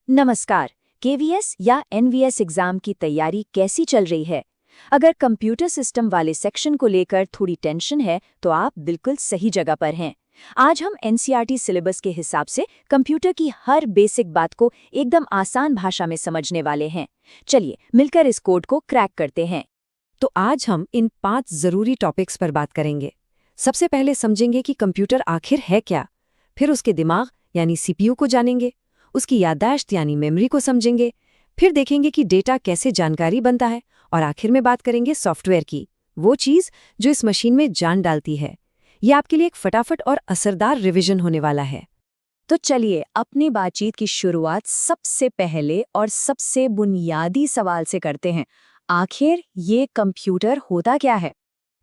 नमस्कार। केवीएस या NVS exam की तैयारी कैसी चल रही है? अगर कंप्यूटर सिस्टम वाले सेक्शन को लेकर थोड़ी टेंशन है तो आप बिल्कुल सही जगह पर हैं। आज हम एनसीईआरटी सिलेबस के हिसाब से कंप्यूटर की हर बेसिक बात को एकदम आसान भाषा में समझने वाले हैं। चलिए मिलकर इस कोड को क्रैक करते हैं। तो आज हम इन 5 जरूरी टॉपिक्स पर बात करेंगे। सबसे पहले समझेंगे कि कंप्यूटर आखिर है क्या, फिर उसके दिमाग यानी सीपीयू को जानेंगे, उसकी याददाश्त यानी मेमोरी को समझेंगे, फिर देखेंगे कि डेटा कैसे जानकारी बनता है और आखिर में बात करेंगे सॉफ्टवेयर की, वो चीज़ जो इस मशीन में जान डालती है। ये आपके लिए एक फटाफट और असरदार रिवीजन होने वाला है। तो चलिए अपनी बातचीत की शुरुआत सबसे पहले और सबसे बुनियादी सवाल से करते हैं। आखिर ये कंप्यूटर होता क्या है?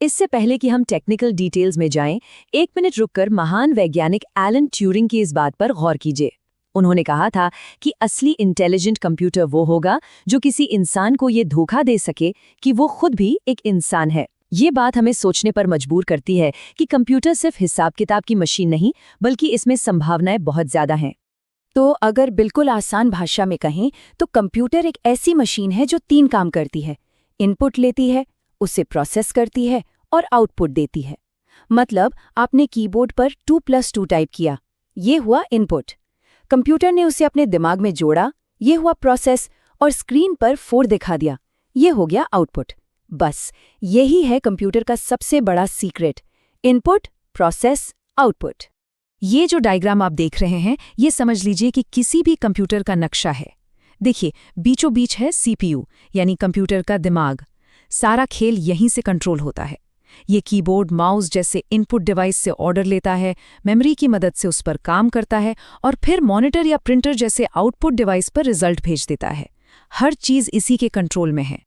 इससे पहले कि हम टेक्निकल डिटेल्स में जाएं, 1 मिनट रुककर महान वैज्ञानिक एलन ट्यूरिंग की इस बात पर गौर कीजिए। उन्होंने कहा था कि असली इंटेलिजेंट कंप्यूटर वो होगा जो किसी इंसान को ये धोखा दे सके कि वो खुद भी एक इंसान है। ये बात हमें सोचने पर मजबूर करती है कि कंप्यूटर सिर्फ हिसाब किताब की मशीन नहीं, बल्कि इसमें संभावनाएं बहुत ज्यादा हैं। तो अगर बिल्कुल आसान भाषा में कहें तो कंप्यूटर एक ऐसी मशीन है जो 3 काम करती है। इनपुट लेती है, उसे प्रोसेस करती है और आउटपुट देती है। मतलब आपने कीबोर्ड पर 2+2 टाइप किया, ये हुआ इनपुट। कंप्यूटर ने उसे अपने दिमाग में जोड़ा, ये हुआ प्रोसेस, और स्क्रीन पर 4 दिखा दिया, ये हो गया आउटपुट। बस यही है कंप्यूटर का सबसे बड़ा सीक्रेट, इनपुट, प्रोसेस, आउटपुट। ये जो डायग्राम आप देख रहे हैं, ये समझ लीजिए कि किसी भी कंप्यूटर का नक्शा है। देखिए, बीचों बीच है सीपीयू यानी कंप्यूटर का दिमाग। सारा खेल यहीं से कंट्रोल होता है। ये कीबोर्ड, माउस जैसे इनपुट डिवाइस से ऑर्डर लेता है, मेमोरी की मदद से उस पर काम करता है और फिर मॉनिटर या प्रिंटर जैसे आउटपुट डिवाइस पर रिजल्ट भेज देता है। हर चीज़ इसी के कंट्रोल में है।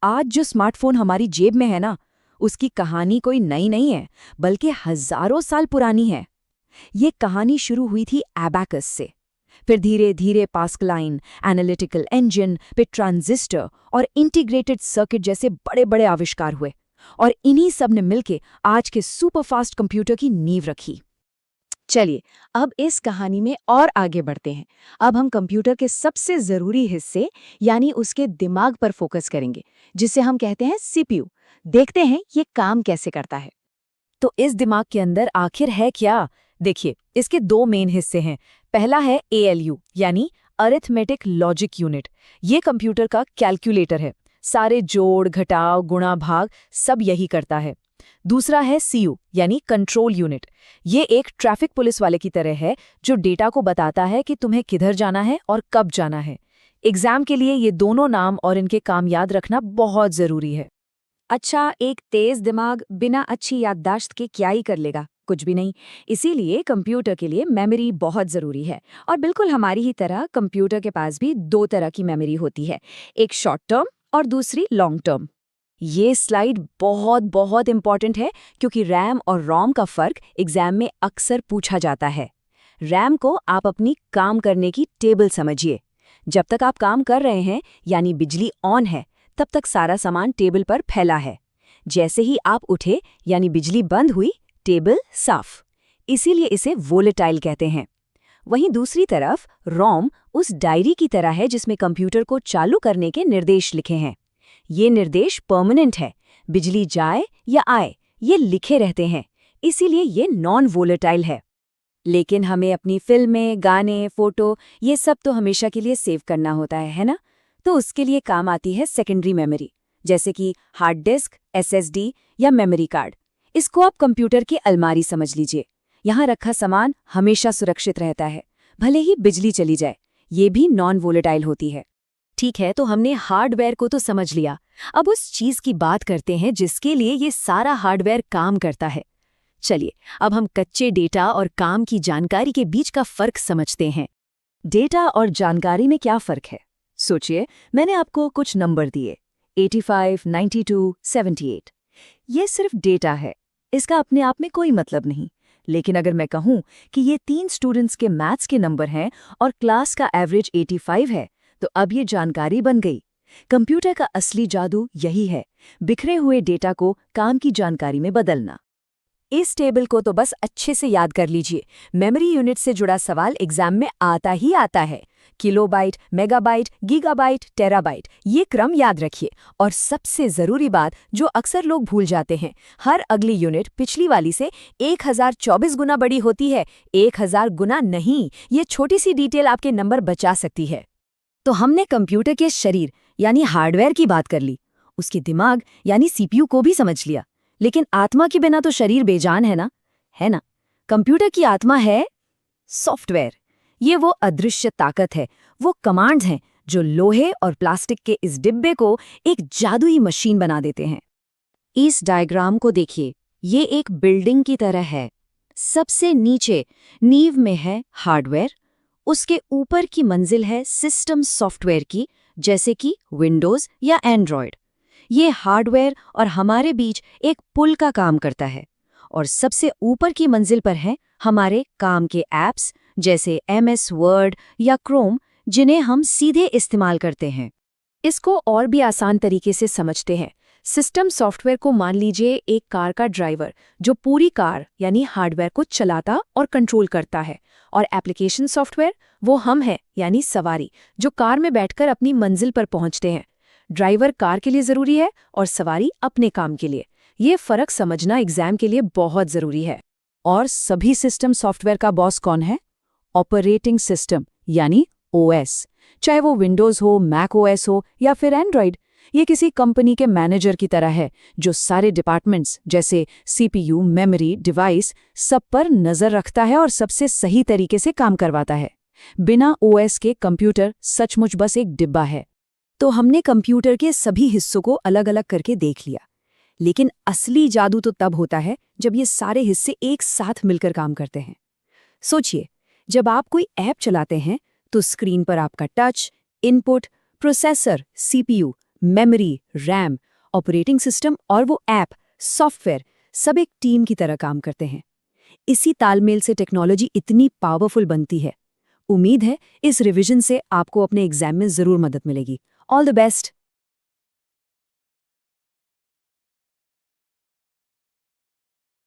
आज जो स्मार्टफोन हमारी जेब में है ना, उसकी कहानी कोई नई नहीं है, बल्कि हजारों साल पुरानी है। ये कहानी शुरू हुई थी एबाकस से, फिर धीरे धीरे पास्कलाइन, एनालिटिकल इंजन, फिर ट्रांजिस्टर और इंटीग्रेटेड सर्किट जैसे बड़े बड़े आविष्कार हुए, और इन्हीं सब ने मिलके आज के सुपरफास्ट कंप्यूटर की नींव रखी। चलिए अब इस कहानी में और आगे बढ़ते हैं। अब हम कंप्यूटर के सबसे जरूरी हिस्से यानी उसके दिमाग पर फोकस करेंगे, जिसे हम कहते हैं सीपीयू। देखते हैं ये काम कैसे करता है। तो इस दिमाग के अंदर आखिर है क्या? देखिए, इसके 2 मेन हिस्से हैं। पहला है एएलयू यानी अरिथमेटिक लॉजिक यूनिट। ये कंप्यूटर का कैलकुलेटर है। सारे जोड़, घटाव, गुणा, भाग सब यही करता है। दूसरा है सीयू यानी कंट्रोल यूनिट। ये एक ट्रैफिक पुलिस वाले की तरह है जो डेटा को बताता है कि तुम्हें किधर जाना है और कब जाना है। एग्जाम के लिए ये दोनों नाम और इनके काम याद रखना बहुत जरूरी है। अच्छा, एक तेज दिमाग बिना अच्छी याददाश्त के क्या ही कर लेगा? कुछ भी नहीं। इसीलिए कंप्यूटर के लिए मेमोरी बहुत जरूरी है। और बिल्कुल हमारी ही तरह कंप्यूटर के पास भी 2 तरह की मेमोरी होती है, एक शॉर्ट टर्म और दूसरी लॉन्ग टर्म। ये स्लाइड बहुत बहुत इंपॉर्टेंट है क्योंकि रैम और रोम का फर्क एग्जाम में अक्सर पूछा जाता है। रैम को आप अपनी काम करने की टेबल समझिए। जब तक आप काम कर रहे हैं यानी बिजली ऑन है, तब तक सारा सामान टेबल पर फैला है। जैसे ही आप उठे यानी बिजली बंद हुई, टेबल साफ। इसीलिए इसे वोलेटाइल कहते हैं। वहीं दूसरी तरफ रोम उस डायरी की तरह है जिसमें कंप्यूटर को चालू करने के निर्देश लिखे हैं। ये निर्देश परमानेंट है, बिजली जाए या आए ये लिखे रहते हैं, इसीलिए ये नॉन वोलेटाइल है। लेकिन हमें अपनी फिल्में, गाने, फोटो ये सब तो हमेशा के लिए सेव करना होता है ना? तो उसके लिए काम आती है सेकेंडरी मेमोरी, जैसे कि हार्ड डिस्क, एसएसडी या मेमोरी कार्ड। इसको आप कंप्यूटर की अलमारी समझ लीजिए। यहाँ रखा सामान हमेशा सुरक्षित रहता है, भले ही बिजली चली जाए। ये भी नॉन वोलेटाइल होती है। ठीक है, तो हमने हार्डवेयर को तो समझ लिया। अब उस चीज की बात करते हैं जिसके लिए ये सारा हार्डवेयर काम करता है। चलिए, अब हम कच्चे डेटा और काम की जानकारी के बीच का फर्क समझते हैं। डेटा और जानकारी में क्या फर्क है? सोचिए, मैंने आपको कुछ नंबर दिए, 85, 92, 78। ये सिर्फ डेटा है, इसका अपने आप में कोई मतलब नहीं। लेकिन अगर मैं कहूं कि ये 3 स्टूडेंट्स के मैथ्स के नंबर हैं और क्लास का एवरेज 85 है, तो अब ये जानकारी बन गई। कंप्यूटर का असली जादू यही है, बिखरे हुए डेटा को काम की जानकारी में बदलना। इस टेबल को तो बस अच्छे से याद कर लीजिए। मेमोरी यूनिट से जुड़ा सवाल एग्जाम में आता ही आता है। किलोबाइट, मेगाबाइट, गीगाबाइट, टेराबाइट, ये क्रम याद रखिए। और सबसे ज़रूरी बात जो अक्सर लोग भूल जाते हैं, हर अगली यूनिट पिछली वाली से 1024 गुना बड़ी होती है, 1000 गुना नहीं। ये छोटी सी डिटेल आपके नंबर बचा सकती है। तो हमने कंप्यूटर के शरीर यानी हार्डवेयर की बात कर ली, उसके दिमाग यानी सीपीयू को भी समझ लिया। लेकिन आत्मा के बिना तो शरीर बेजान है ना, है ना? कंप्यूटर की आत्मा है सॉफ्टवेयर। ये वो अदृश्य ताकत है, वो कमांड्स हैं जो लोहे और प्लास्टिक के इस डिब्बे को एक जादुई मशीन बना देते हैं। इस डायग्राम को देखिए, ये एक बिल्डिंग की तरह है। सबसे नीचे नींव में है हार्डवेयर, उसके ऊपर की मंजिल है सिस्टम सॉफ्टवेयर की, जैसे कि विंडोज या एंड्रॉयड। ये हार्डवेयर और हमारे बीच एक पुल का काम करता है। और सबसे ऊपर की मंजिल पर हैं हमारे काम के ऐप्स, जैसे MS वर्ड या क्रोम, जिन्हें हम सीधे इस्तेमाल करते हैं। इसको और भी आसान तरीके से समझते हैं। सिस्टम सॉफ्टवेयर को मान लीजिए एक कार का ड्राइवर जो पूरी कार यानी हार्डवेयर को चलाता और कंट्रोल करता है, और एप्लीकेशन सॉफ्टवेयर वो हम हैं यानी सवारी, जो कार में बैठकर अपनी मंजिल पर पहुंचते हैं। ड्राइवर कार के लिए ज़रूरी है और सवारी अपने काम के लिए। ये फ़र्क समझना एग्जाम के लिए बहुत ज़रूरी है। और सभी सिस्टम सॉफ्टवेयर का बॉस कौन है? ऑपरेटिंग सिस्टम यानी OS। चाहे वो विंडोज़ हो, मैक OS हो या फिर एंड्रॉयड, ये किसी कंपनी के मैनेजर की तरह है जो सारे डिपार्टमेंट्स जैसे CPU, मेमोरी, डिवाइस सब पर नज़र रखता है और सबसे सही तरीके से काम करवाता है। बिना OS के कंप्यूटर सचमुच बस एक डिब्बा है। तो हमने कंप्यूटर के सभी हिस्सों को अलग अलग करके देख लिया, लेकिन असली जादू तो तब होता है जब ये सारे हिस्से एक साथ मिलकर काम करते हैं। सोचिए, जब आप कोई ऐप चलाते हैं तो स्क्रीन पर आपका touch, input, processor, CPU, memory, RAM, operating system और वो ऐप, सॉफ्टवेयर सब एक टीम की तरह काम करते हैं। इसी तालमेल से टेक्नोलॉजी इतनी पावरफुल बनती है। उम्मीद है इस रिवीजन से आपको अपने एग्जाम में ज़रूर मदद मिलेगी। All the best.